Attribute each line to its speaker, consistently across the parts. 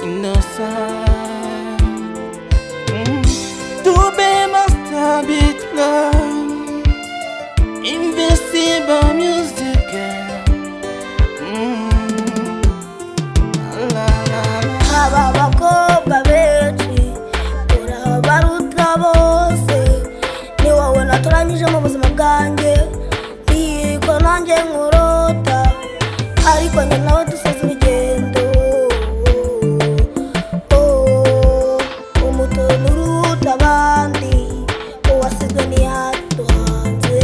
Speaker 1: innocent. To be master beat love, invincible music.
Speaker 2: Aba bakobwa benshi urabaruta bose, ni wowe naturanyije mu buzima bwanjye, niko nanjye nkurota, ariko njye nawe dusoza urugendo. Umutono uruta abandi, uwasizwe ntiyaduhanze.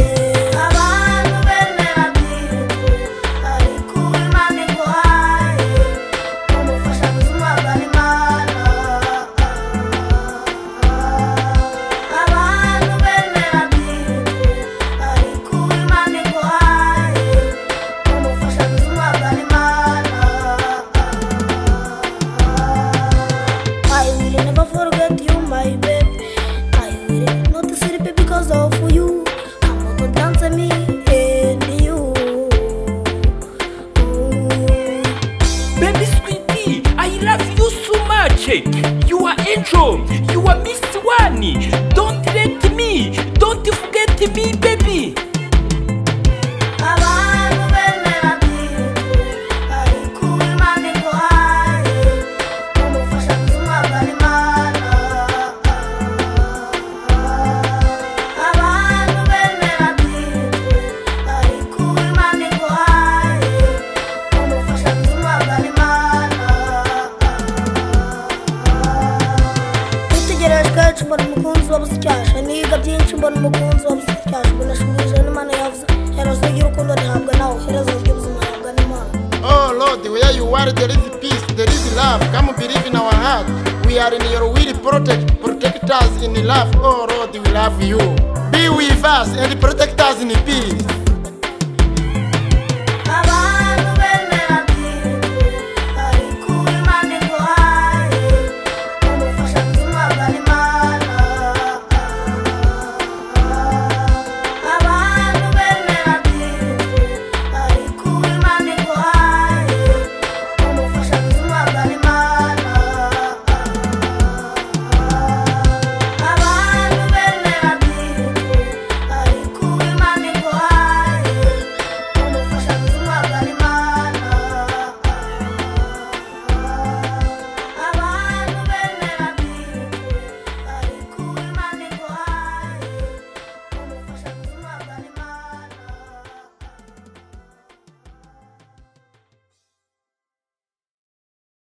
Speaker 2: Abantu bemera byinshi, ariko Imana iguhaye umufasha buzima bwa Imana. Abantu bemera byinshi, ariko Imana iguhaye umufasha buzima bwa Imana. I will never forget you, my baby. I will not sleep because of you. I'm not dance me and you.
Speaker 3: Baby sweetie, I love you so much. You are angel, you are Miss One. Don't let me, don't forget me, baby.
Speaker 2: Abantu bemera byinshi, ariko Imana iguhaye umufasha buzima bwa Imana. Abantu bemera byinshi, ariko Imana iguhaye umufasha buzima bwa Imana. Nitegereje kenshi mbona umukunzi wabuze icyasha, niga byinshi mbona umukunzi wabuze icyasha, mbona shubije n'Imana yavuze herezo ry'urukundo rihabwa nawe, herezo ry'ubuzima rihabwa n'Imana.
Speaker 4: Oh Lord, where you are, there is peace, there is love. Come believe in our heart. We are in your will, protect us in love. Oh Lord, we love you. Be with us and protect us in peace.